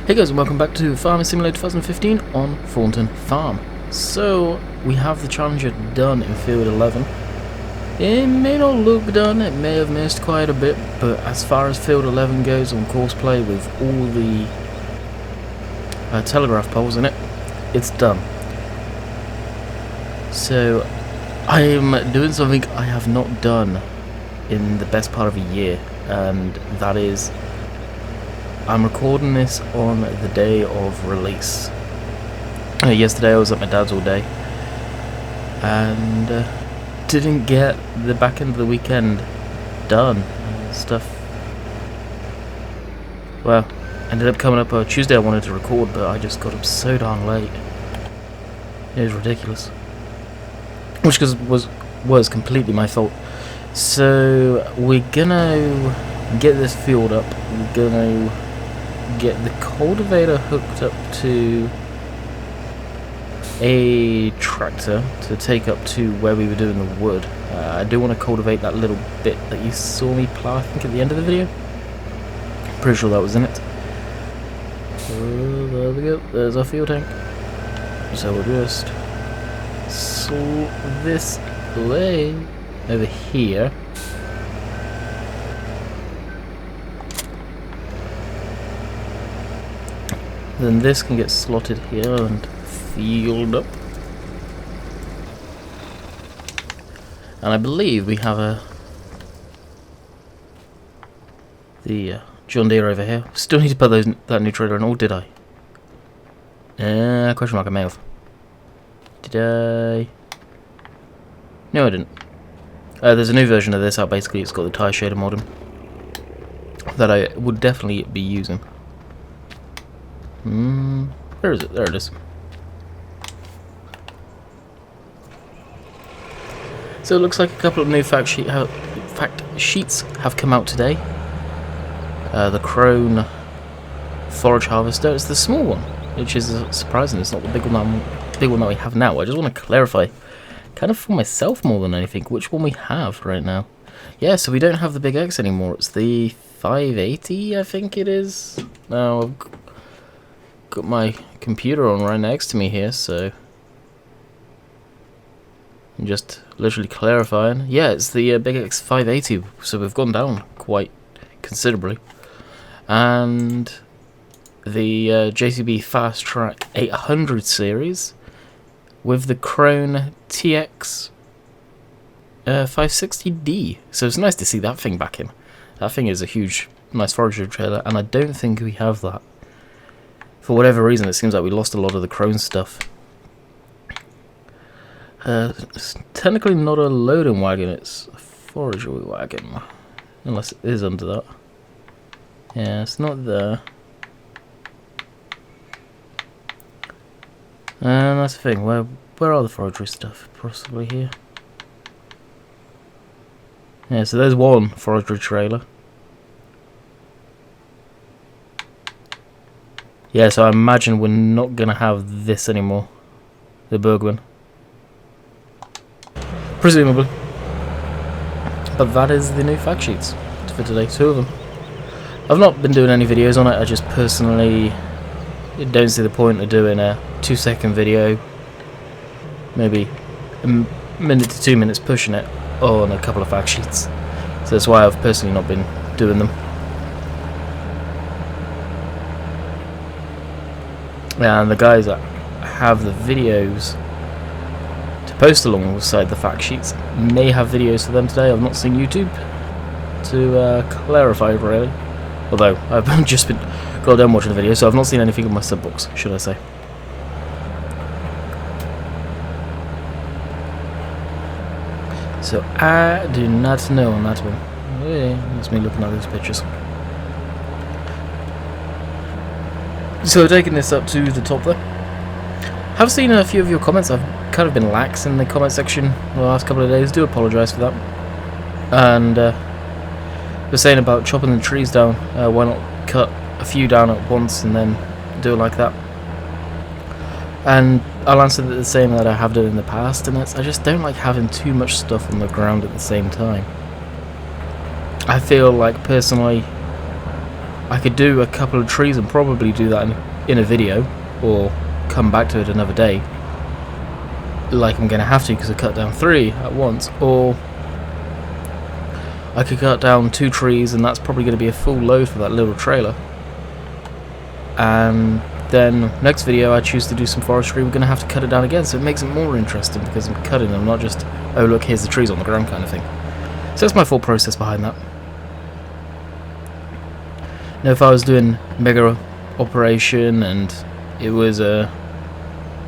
Hey guys, and welcome back to Farming Simulator 2015 on Thornton Farm. So, we have the Challenger done in Field 11. It may not look done, it may have missed quite a bit, but as far as Field 11 goes on courseplay with all the telegraph poles in it, it's done. So, I am doing something I have not done in the best part of a year, and that is I'm recording this on the day of release. Yesterday I was at my dad's all day and didn't get the back end of the weekend done. Stuff, well, ended up coming up Tuesday. I wanted to record, but I just got up so darn late. It was ridiculous, which was completely my fault. So we're gonna get this field up. We're gonna get the cultivator hooked up to a tractor to take up to where we were doing the wood. I do want to cultivate that little bit that you saw me plow, I think, at the end of the video. Pretty sure that was in it. Oh, there we go, there's our fuel tank. So we'll just sort this away over here. Then this can get slotted here and filled up. And I believe we have the John Deere over here. Still need to put that new trailer in, or did I? Question mark, I may have. Did I? No, I didn't. There's a new version of this out. Basically, it's got the tire shader modem that I would definitely be using. Where is it? There it is. So it looks like a couple of new fact sheets have come out today. The Krone forage harvester. It's the small one, which is surprising. It's not the big one that we have now. I just want to clarify, kind of for myself more than anything, which one we have right now. Yeah, so we don't have the Big X anymore. It's the 580, I think it is. Now I've got my computer on right next to me here, so I'm just literally clarifying. Yeah, it's the Big X 580, so we've gone down quite considerably. And the JCB Fast Track 800 series with the Krone TX 560D. So it's nice to see that thing back in. That thing is a huge, nice forestry trailer, and I don't think we have that. For whatever reason, it seems like we lost a lot of the Krone stuff. It's technically not a loading wagon, it's a forestry wagon. Unless it is under that. Yeah, it's not there. And that's the thing, where are the forestry stuff? Possibly here. Yeah, so there's one forestry trailer. Yeah, so I imagine we're not going to have this anymore. The Bergman. Presumably. But that is the new fact sheets for today. 2 of them. I've not been doing any videos on it. I just personally don't see the point of doing a 2-second video. Maybe a minute to 2 minutes pushing it on a couple of fact sheets. So that's why I've personally not been doing them. And the guys that have the videos to post alongside the fact sheets may have videos for them today. I've not seen YouTube to clarify, really. Although I've just got done watching the video, so I've not seen anything in my sub box, should I say. So I do not know on that one. Yeah, that's me looking at these pictures. So taking this up to the top there. I've seen a few of your comments. I've kind of been lax in the comment section the last couple of days. Do apologise for that. And they're saying about chopping the trees down. Why not cut a few down at once and then do it like that? And I'll answer the same that I have done in the past, and that's I just don't like having too much stuff on the ground at the same time. I feel like personally I could do a couple of trees and probably do that in a video, or come back to it another day, like I'm going to have to because I cut down 3 at once, or I could cut down 2 trees and that's probably going to be a full load for that little trailer. And then next video I choose to do some forestry, we're going to have to cut it down again, so it makes it more interesting because I'm cutting them, not just, oh look, here's the trees on the ground kind of thing. So that's my thought process behind that. Now if I was doing mega operation and it was a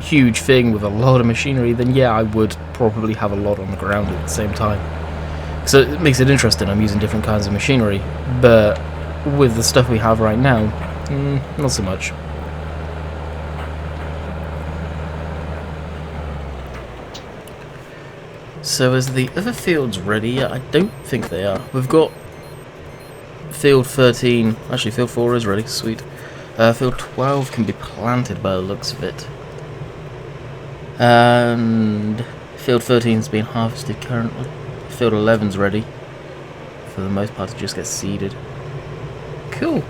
huge thing with a lot of machinery, then yeah, I would probably have a lot on the ground at the same time. So it makes it interesting, I'm using different kinds of machinery, but with the stuff we have right now, not so much. So is the other fields ready yet? I don't think they are. We've got field 13, actually field 4 is ready, sweet. Field 12 can be planted by the looks of it. And field 13 is being harvested currently. Field 11's ready. For the most part, to just get seeded. Cool.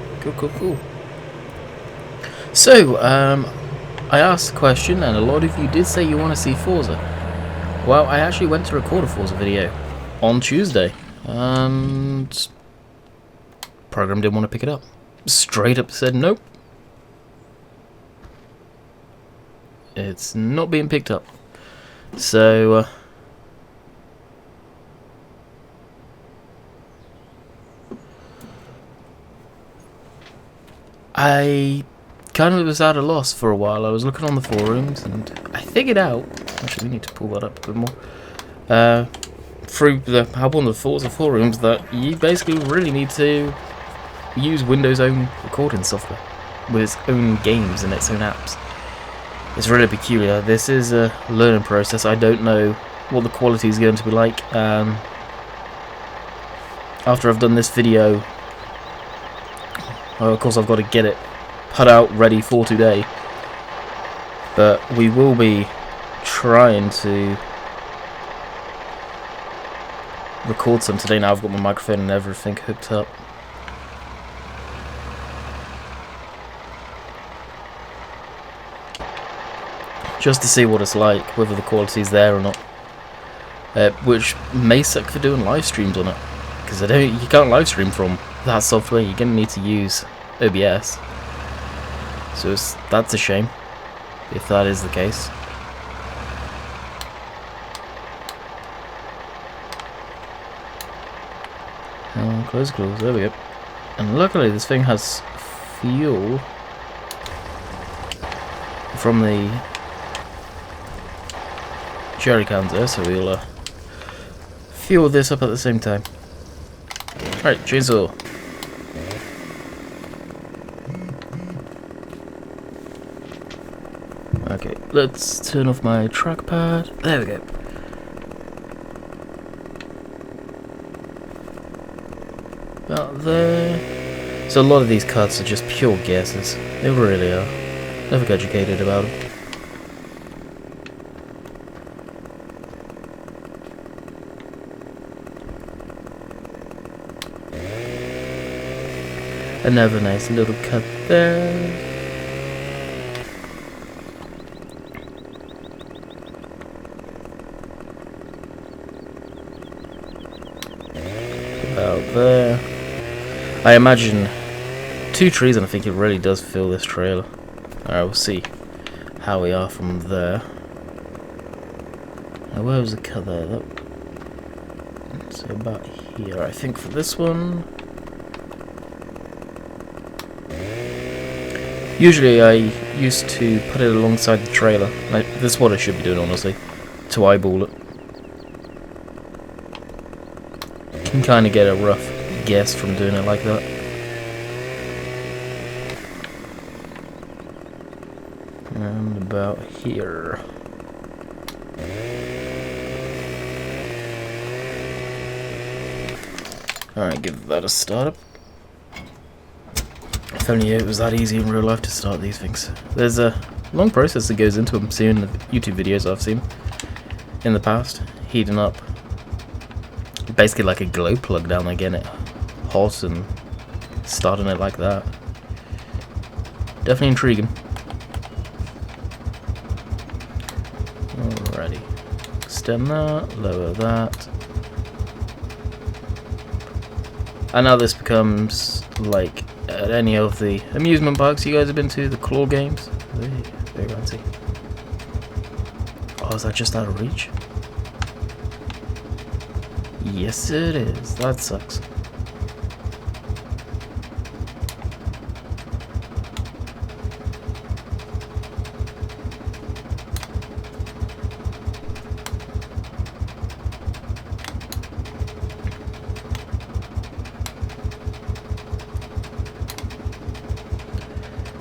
So, I asked the question, and a lot of you did say you want to see Forza. Well, I actually went to record a Forza video on Tuesday, and program didn't want to pick it up. Straight up said nope. It's not being picked up. So, I kind of was at a loss for a while. I was looking on the forums and I figured out, actually we need to pull that up a bit more, through the help on the Forza forums, that you basically really need to use Windows' own recording software with its own games and its own apps. It's really peculiar. This is a learning process. I don't know what the quality is going to be like. After I've done this video, of course I've got to get it put out ready for today, but we will be trying to record some today. Now I've got my microphone and everything hooked up. Just to see what it's like, whether the quality's there or not. Which may suck for doing live streams on it, because you can't live stream from that software. You're gonna need to use OBS. So that's a shame, if that is the case. Close, there we go. And luckily this thing has fuel from the jerry cans there, so we'll fuel this up at the same time. Alright, chainsaw. Okay, let's turn off my trackpad. There we go. About there. So a lot of these cuts are just pure guesses. They really are. Never educated about them. Another nice little cut there. About there. I imagine 2 trees, and I think it really does fill this trailer. Alright, we'll see how we are from there. Now, where was the cut there? So about here, I think, for this one. Usually I used to put it alongside the trailer. This is what I should be doing, honestly, to eyeball it. You can kind of get a rough guess from doing it like that. And about here. Alright, give that a start up. If only it was that easy in real life to start these things. There's a long process that goes into them, seeing the YouTube videos I've seen in the past. Heating up basically like a glow plug down there, getting it hot and starting it like that. Definitely intriguing. Alrighty. Extend that, lower that. And now this becomes like at any of the amusement parks you guys have been to, the claw games. Very fancy. Oh, is that just out of reach? Yes it is. That sucks.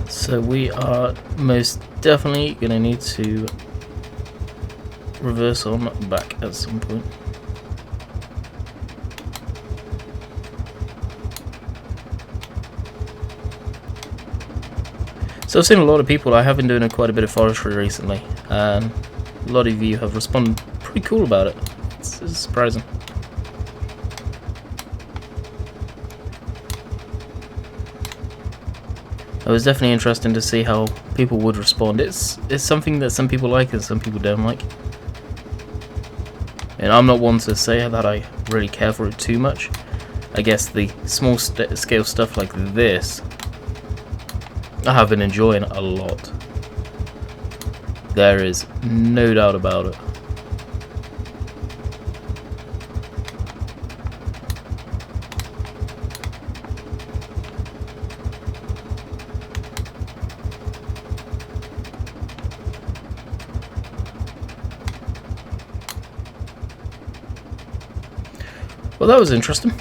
So we are most definitely going to need to reverse on back at some point. So I've seen a lot of people, I have been doing quite a bit of forestry recently, and a lot of you have responded pretty cool about it. It's surprising. It was definitely interesting to see how people would respond. It's something that some people like and some people don't like. And I'm not one to say that I really care for it too much. I guess the small scale stuff like this, I have been enjoying a lot. There is no doubt about it. Well, that was interesting.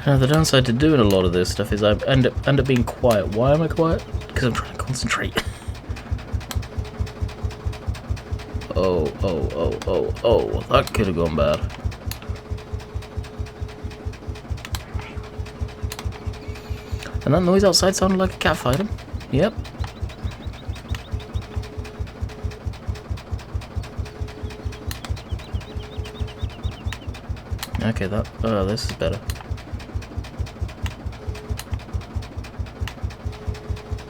Now the downside to doing a lot of this stuff is I end up being quiet. Why am I quiet? Because I'm trying to concentrate. Oh, that could have gone bad. And that noise outside sounded like a cat fighting. Yep. Okay, this is better.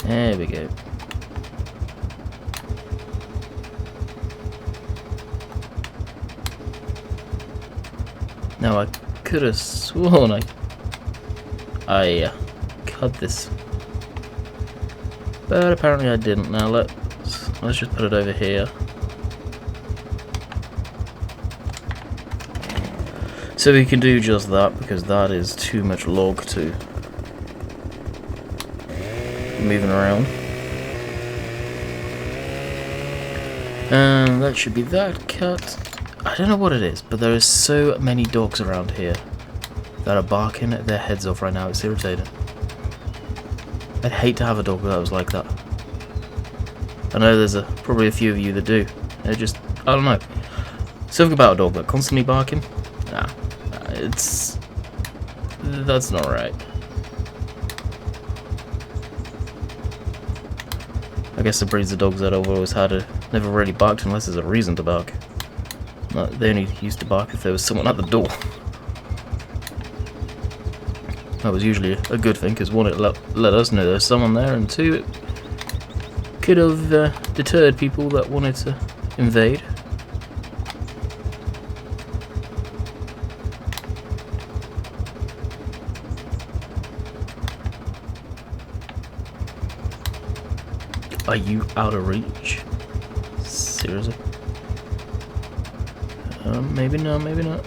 There we go. Now I could have sworn I cut this, but apparently I didn't. Now let's just put it over here. So we can do just that because that is too much log to moving around. And that should be that cut. I don't know what it is, but there are so many dogs around here that are barking their heads off right now. It's irritating. I'd hate to have a dog that was like that. I know there's probably a few of you that do. They're just, I don't know. Something about a dog that constantly barking. Nah, that's not right. I guess the breeds of dogs that I've always had never really barked unless there's a reason to bark. They only used to bark if there was someone at the door. That was usually a good thing, because one, it let us know there's someone there, and two, it could have deterred people that wanted to invade. Are you out of reach? Seriously? Maybe not, maybe not.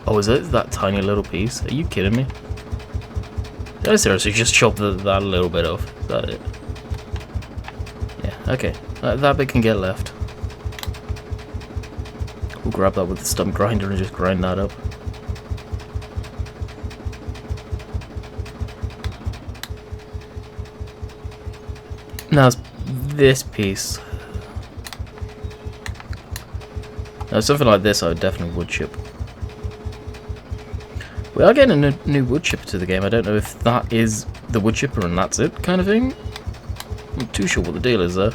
Oh, is it that tiny little piece? Are you kidding me? Did I seriously just chop that little bit off? Is that it? Yeah, okay. That bit can get left. We'll grab that with the stump grinder and just grind that up. Now, this piece. Now, something like this I would definitely wood chip. We are getting a new wood chipper to the game. I don't know if that is the wood chipper and that's it kind of thing. I'm not too sure what the deal is there.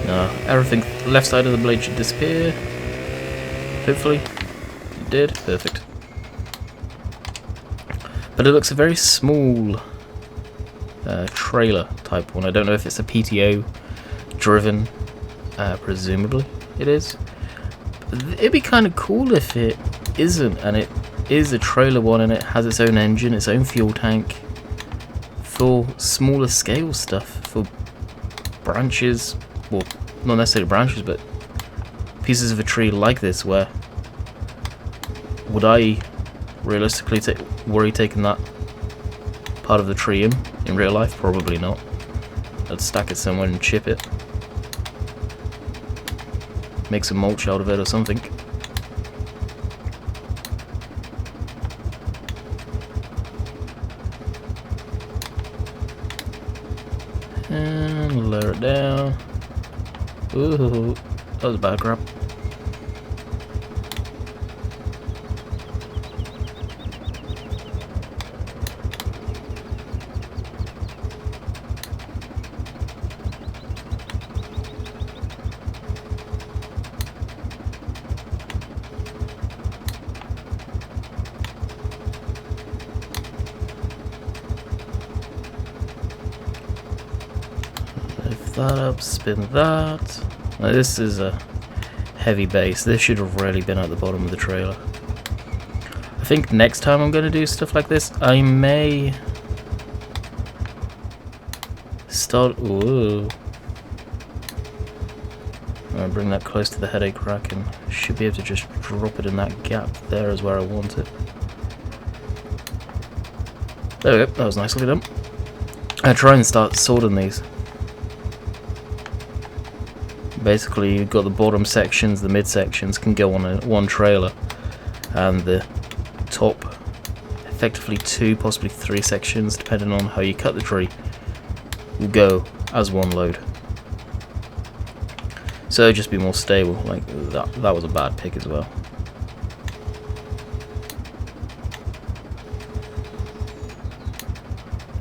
No, everything left side of the blade should disappear. Hopefully. It did. Perfect. But it looks a very small trailer type one. I don't know if it's a PTO driven. Presumably it is. It'd be kind of cool if it isn't, and it is a trailer one and it has its own engine, its own fuel tank for smaller scale stuff, for branches, well, not necessarily branches, but pieces of a tree like this, where would I realistically worry taking that part of the tree in real life? Probably not. I'd stack it somewhere and chip it. Make some mulch out of it or something. And lower it down. Ooh, that was a bad grab. Lift that up, spin that. Now this is a heavy base. This should have really been at the bottom of the trailer. I think next time I'm going to do stuff like this, I may start. Ooh. I'll bring that close to the headache rack and should be able to just drop it in that gap there is where I want it. There we go, that was nicely done. I try and start sorting these. Basically, you've got the bottom sections, the mid sections can go on one trailer, and the top, effectively 2, possibly 3 sections, depending on how you cut the tree, will go as one load. So just be more stable. Like that was a bad pick as well.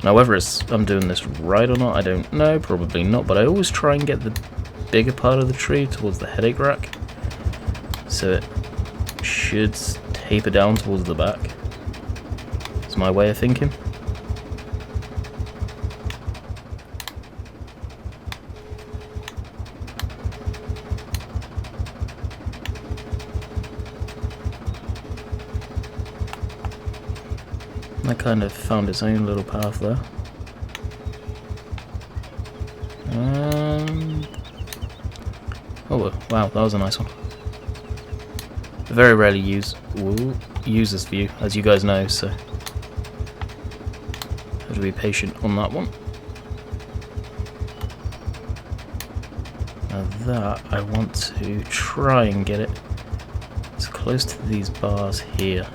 Now whether I'm doing this right or not, I don't know, probably not, but I always try and get the bigger part of the tree towards the headache rack, so it should taper down towards the back. It's my way of thinking. That kind of found its own little path there. Oh wow, that was a nice one. I very rarely use this view, as you guys know, so have to be patient on that one. Now that, I want to try and get it as close to these bars here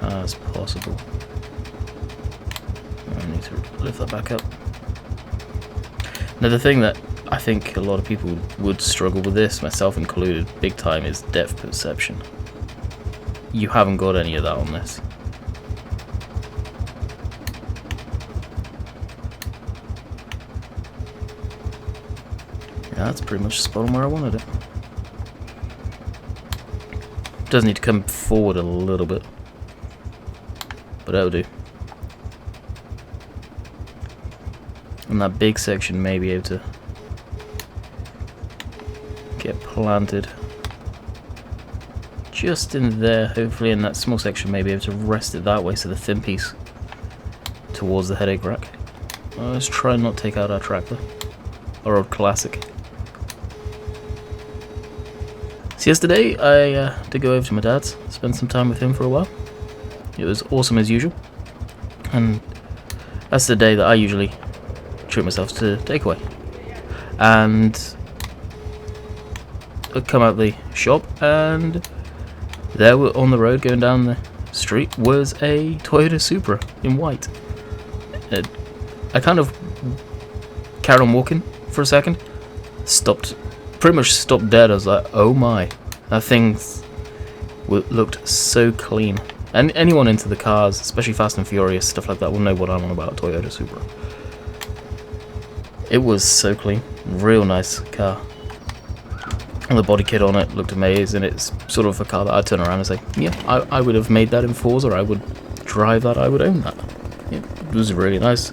as possible. I need to lift that back up. Now the thing that I think a lot of people would struggle with this, myself included, big time, is depth perception. You haven't got any of that on this. Yeah, that's pretty much spot on where I wanted it. Does need to come forward a little bit, but that'll do. And that big section may be able to get planted just in there, hopefully, and that small section may be able to rest it that way, so the thin piece towards the headache rack. Let's try and not take out our tractor, our old classic. So yesterday I did go over to my dad's, spend some time with him for a while. It was awesome as usual, and that's the day that I usually treat myself to takeaway. And I'd come out the shop, and there on the road going down the street was a Toyota Supra in white. I kind of carried on walking for a second, stopped, pretty much stopped dead. I was like, oh my, that thing looked so clean. And anyone into the cars, especially Fast and Furious, stuff like that, will know what I'm on about, Toyota Supra. It was so clean, real nice car. And the body kit on it looked amazing. It's sort of a car that I'd turn around and say, yeah, I would have made that in Forza, I would drive that, I would own that. It was really nice.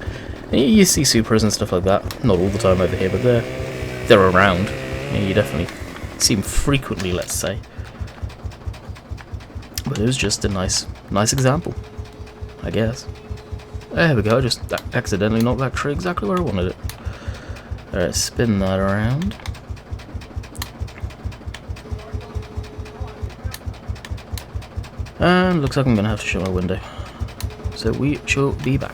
And you see Supras and stuff like that, not all the time over here, but they're around. You definitely see them frequently, let's say. But it was just a nice example, I guess. There we go, I just accidentally knocked that tree exactly where I wanted it. Alright, spin that around. And looks like I'm going to have to shut my window. So we shall be back.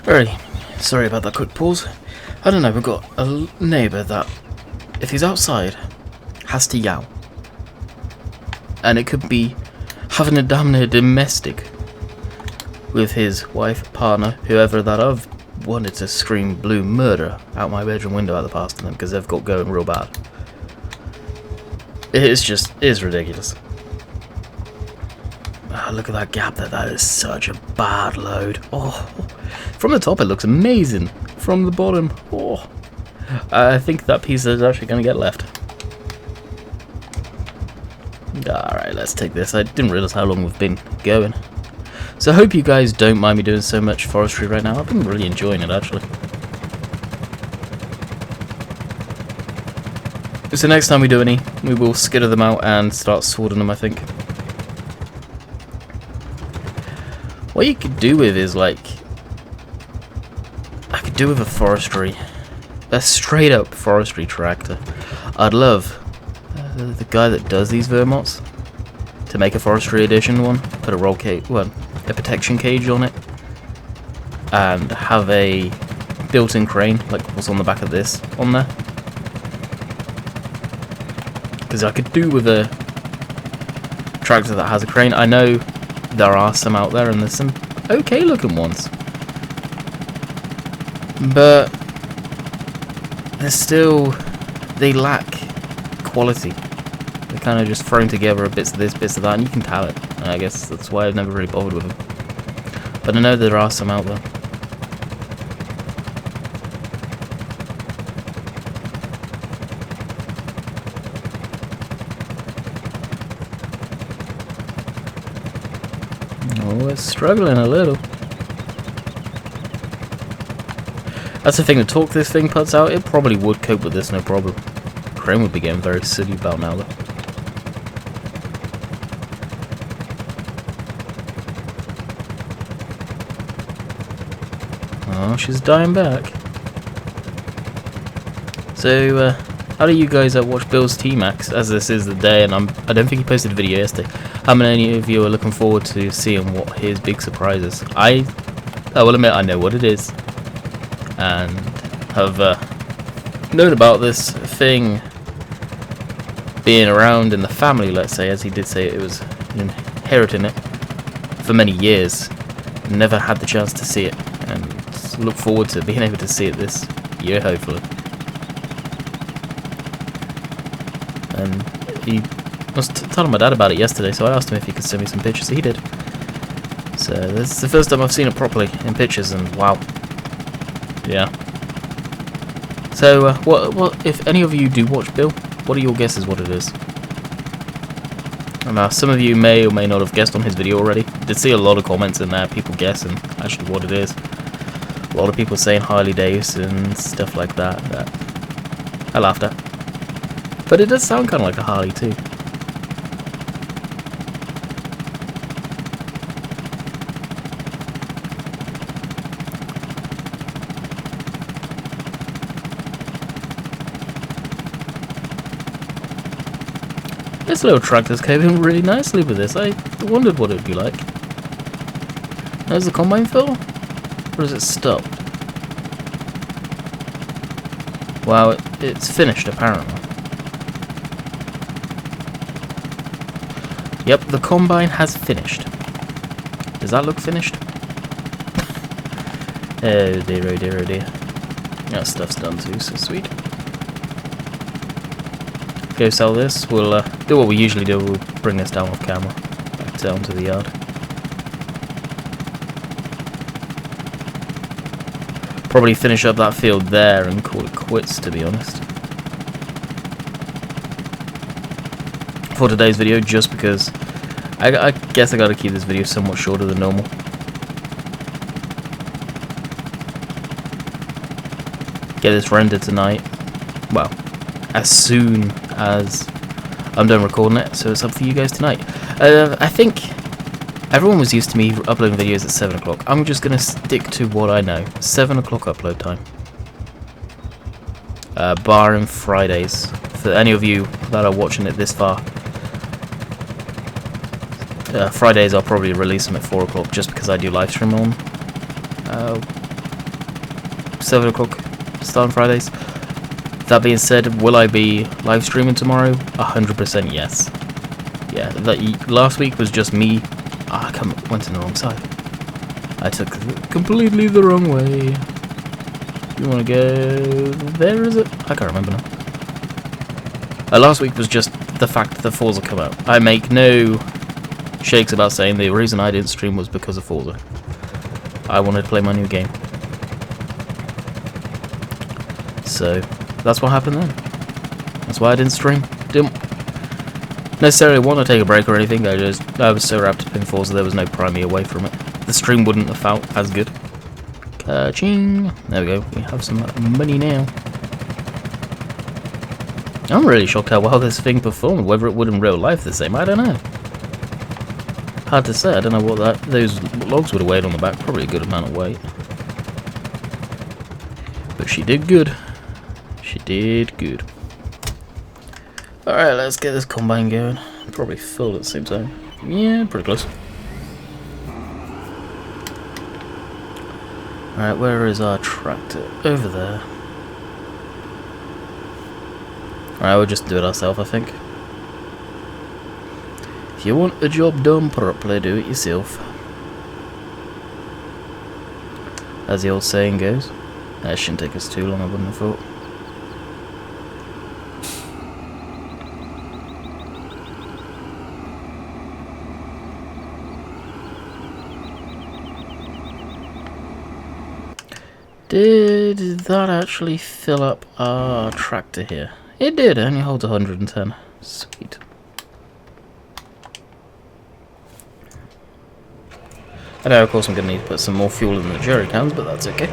Alrighty, sorry about that quick pause. I don't know, we've got a neighbour that, if he's outside, has to yowl. And it could be having a damn near domestic with his wife, partner, whoever that I've wanted to scream blue murder out my bedroom window at the past of them because they've got going real bad. It's ridiculous. Oh, look at that gap there, that is such a bad load. Oh, from the top it looks amazing. From the bottom, oh, I think that piece is actually going to get left. Alright, let's take this. I didn't realise how long we've been going. So I hope you guys don't mind me doing so much forestry right now. I've been really enjoying it, actually. So next time we do any, we will skitter them out and start sorting them, I think. What you could do with is, like... I could do with a forestry. A straight up forestry tractor. I'd love... the guy that does these Vermots to make a forestry edition one, put a roll cage, well, a protection cage on it, and have a built-in crane like what's on the back of this on there. Because I could do with a tractor that has a crane. I know there are some out there, and there's some okay looking ones, but they lack quality. They're kind of just thrown together bits of this, bits of that, and you can tell it. And I guess that's why I've never really bothered with them. But I know there are some out there. Oh, it's struggling a little. That's the thing, the torque this thing puts out, it probably would cope with this no problem. Crane would be getting very silly about now though. Oh, she's dying back. So, how do you guys watch Bill's T-Max, as this is the day, and I don't think he posted a video yesterday. How many of you are looking forward to seeing what his big surprise is? I will admit I know what it is, and have known about this thing being around in the family, let's say, as he did say it was inheriting it for many years. Never had the chance to see it, and look forward to being able to see it this year, hopefully. And I was telling my dad about it yesterday, so I asked him if he could send me some pictures. He did. So this is the first time I've seen it properly in pictures, and wow. Yeah. So what if any of you do watch Bill? What are your guesses what it is? Now, some of you may or may not have guessed on his video already. Did see a lot of comments in there, people guessing actually what it is. A lot of people saying Harley Davidson, stuff like that, that I laughed at. But it does sound kind of like a Harley too. This little tractor's coping really nicely with this. I wondered what it would be like. Has the combine fill? Or is it stopped? Wow, it's finished apparently. Yep, the combine has finished. Does that look finished? Oh dear, oh dear, oh dear. That stuff's done too, so sweet. Go sell this. We'll do what we usually do. We'll bring this down off camera, back down to the yard. Probably finish up that field there and call it quits, to be honest, for today's video, just because I guess I gotta keep this video somewhat shorter than normal. Get this rendered tonight. Well, as soon as I'm done recording it, so it's up for you guys tonight. I think everyone was used to me uploading videos at 7 o'clock. I'm just going to stick to what I know. 7 o'clock upload time. Barring Fridays. For any of you that are watching it this far, Fridays I'll probably release them at 4 o'clock just because I do live stream on 7 o'clock start on Fridays. That being said, will I be live streaming tomorrow? 100% yes. Yeah, last week was just me. I went in the wrong side. I took completely the wrong way. You want to go there, is it? I can't remember now. Last week was just the fact that Forza come out. I make no shakes about saying the reason I didn't stream was because of Forza. I wanted to play my new game. So that's what happened then. That's why I didn't stream. Didn't necessarily want to take a break or anything. I was so wrapped up in Forza there was no prying me away from it. The stream wouldn't have felt as good. Ka-ching! There we go. We have some money now. I'm really shocked how well this thing performed. Whether it would in real life the same, I don't know. Hard to say. I don't know what those logs would have weighed on the back. Probably a good amount of weight. But she did good. She did good. Alright, let's get this combine going. Probably filled at the same time. Yeah, pretty close. Alright, where is our tractor? Over there. Alright, we'll just do it ourselves, I think. If you want a job done properly, do it yourself. As the old saying goes. That shouldn't take us too long, I wouldn't have thought. Did that actually fill up our tractor here? It did, it only holds 110. Sweet. I know, of course, I'm going to need to put some more fuel in the jerry cans, but that's okay.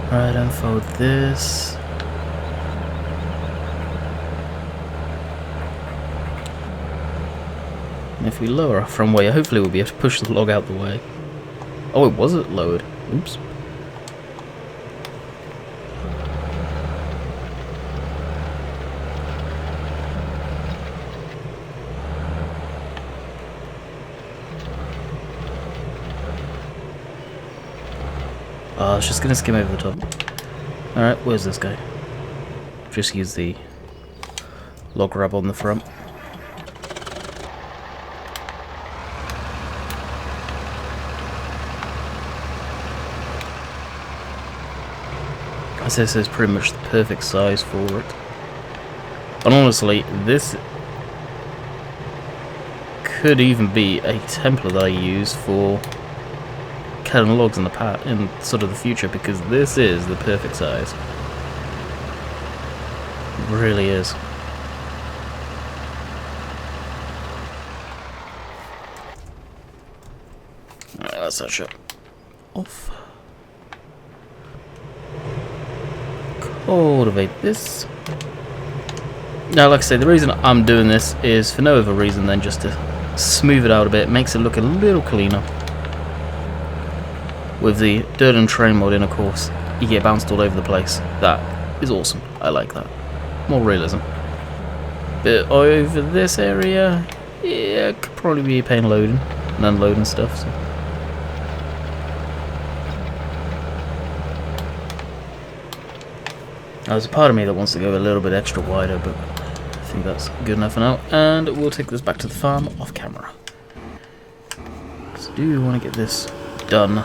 Alright, unfold this. And if we lower our front way, hopefully we'll be able to push the log out the way. Oh, it wasn't lowered. Oops. I was just going to skim over the top. Alright, where's this guy? Just use the log grab on the front. This is pretty much the perfect size for it. And honestly, this could even be a template that I use for cutting logs in in sort of the future, because this is the perfect size. It really is. Alright, that's that shot off. Cultivate this. Now, like I say, the reason I'm doing this is for no other reason than just to smooth it out a bit. Makes it look a little cleaner. With the dirt and terrain mod in, of course, you get bounced all over the place. That is awesome. I like that. More realism. But over this area, yeah, it could probably be a pain loading and unloading stuff. So. Now, there's a part of me that wants to go a little bit extra wider, but I think that's good enough for now, and we'll take this back to the farm off camera. So do want to get this done,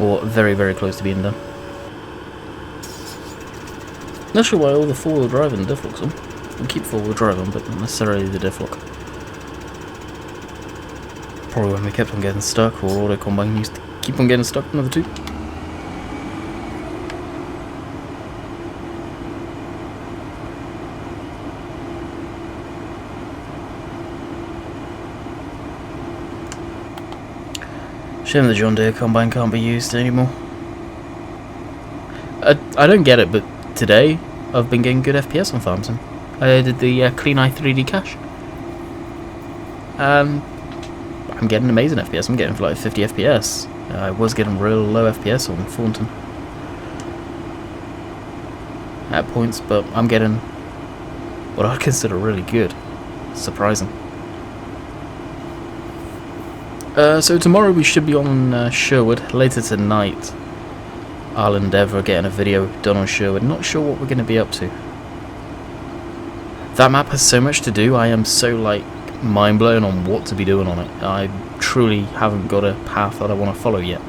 or very, very close to being done. Not sure why all the four-wheel drive and diff locks on. We'll keep four-wheel drive on, but not necessarily the diff lock. Probably when we kept on getting stuck, or auto combine used to keep on getting stuck, another two. Shame the John Deere combine can't be used anymore. I don't get it, but today I've been getting good FPS on farms. I did the Clean Eye 3D cache. I'm getting amazing FPS. I'm getting like 50 FPS. I was getting real low FPS on Thornton at points, but I'm getting what I consider really good. Surprising. So tomorrow we should be on Sherwood. Later tonight I'll endeavour getting a video done on Sherwood. Not sure what we're going to be up to. That map has so much to do. I am so like mind blown on what to be doing on it. I truly haven't got a path that I want to follow yet.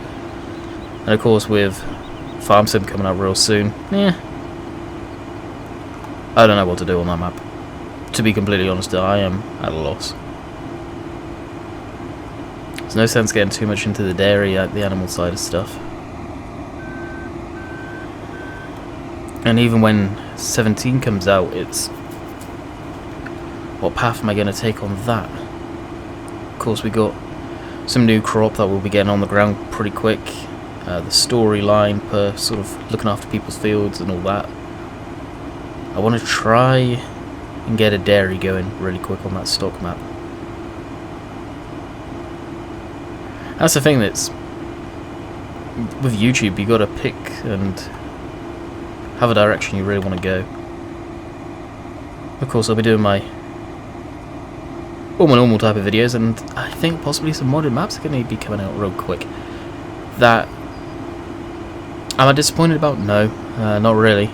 And of course with Farm Sim coming out real soon, I don't know what to do on that map. To be completely honest, I am at a loss. There's no sense getting too much into the dairy, the animal side of stuff. And even when 17 comes out, it's what path am I going to take on that? Of course, we got some new crop that we'll be getting on the ground pretty quick. The storyline per sort of looking after people's fields and all that. I want to try and get a dairy going really quick on that stock map. That's the thing, that's with YouTube, you gotta pick and have a direction you really want to go. Of course, I'll be doing all my normal type of videos, and I think possibly some modded maps are going to be coming out real quick. That am I disappointed about? No, not really,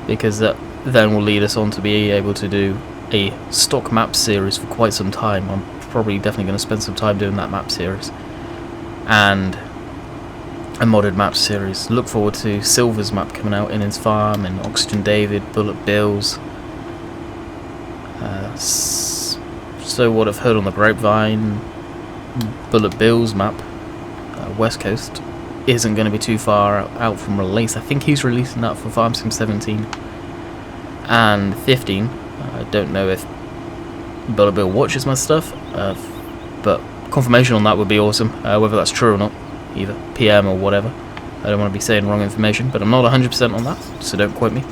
because that then will lead us on to be able to do a stock map series for quite some time. I'm probably definitely going to spend some time doing that map series. And a modded map series. Look forward to Silver's map coming out in his farm, and Oxygen David, Bullet Bill's. So what I've heard on the grapevine, Bullet Bill's map, West Coast, isn't going to be too far out from release. I think he's releasing that for Farm Sim 17 and 15. I don't know if Bullet Bill watches my stuff, but confirmation on that would be awesome, whether that's true or not, either PM or whatever. I don't want to be saying wrong information, but I'm not 100% on that, so don't quote me.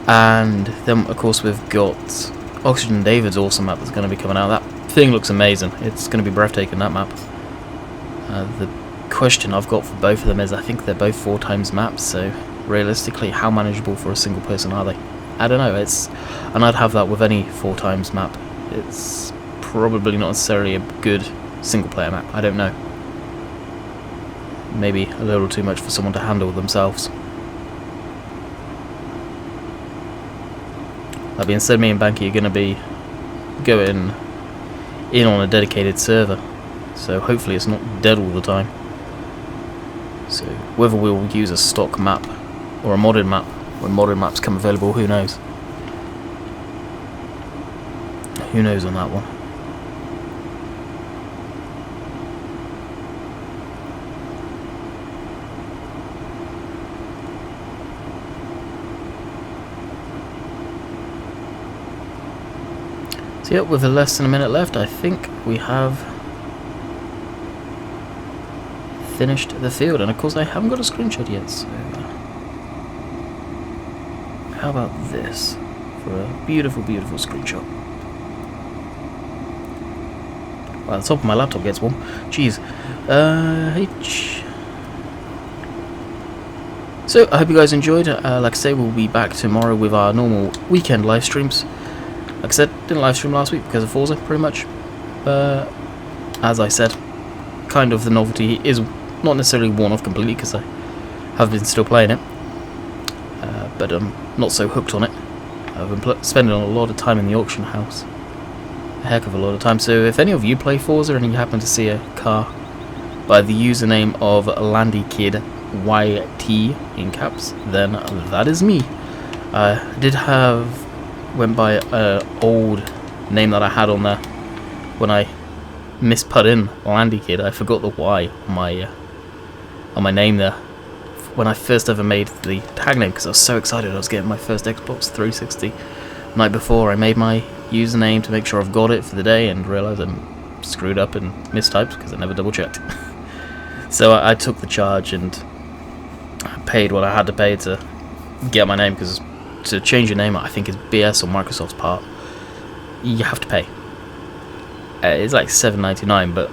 And then of course we've got Oxygen David's awesome map that's going to be coming out. That thing looks amazing. It's going to be breathtaking, that map. The question I've got for both of them is, I think they're both 4 times maps, so realistically how manageable for a single person are they? I don't know, and I'd have that with any 4 times map. It's probably not necessarily a good single player map, I don't know. Maybe a little too much for someone to handle themselves. That being said, me and Banky are going to be going in on a dedicated server, so hopefully it's not dead all the time. So whether we'll use a stock map or a modded map when modded maps come available, who knows? Who knows on that one? So yep, with less than a minute left, I think we have finished the field, and of course I haven't got a screenshot yet, so how about this for a beautiful, beautiful screenshot? Well, the top of my laptop gets warm. Jeez. So, I hope you guys enjoyed. Like I say, we'll be back tomorrow with our normal weekend live streams. Like I said, didn't live stream last week because of Forza, pretty much. As I said, kind of the novelty is not necessarily worn off completely because I have been still playing it. but I'm not so hooked on it. I've been spending a lot of time in the auction house. A heck of a lot of time. So if any of you play Forza and you happen to see a car by the username of Landykid YT in caps, then that is me. I went by an old name that I had on there when I misput in Landykid. I forgot the Y on my name there when I first ever made the tag name, because I was so excited I was getting my first Xbox 360. The night before I made my username to make sure I've got it for the day, and realised I'm screwed up and mistyped because I never double checked. So I took the charge and paid what I had to pay to get my name, because to change your name, I think is BS on Microsoft's part. You have to pay. It's like $7.99, but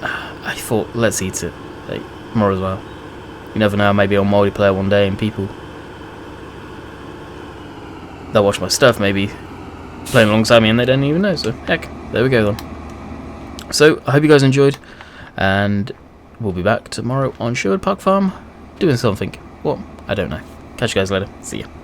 I thought, let's eat it. Like, more as well. You never know, maybe on multiplayer one day, and people that watch my stuff maybe playing alongside me and they don't even know. So heck, there we go then. So I hope you guys enjoyed, and we'll be back tomorrow on Sherwood Park Farm doing something. What? I don't know. Catch you guys later. See ya.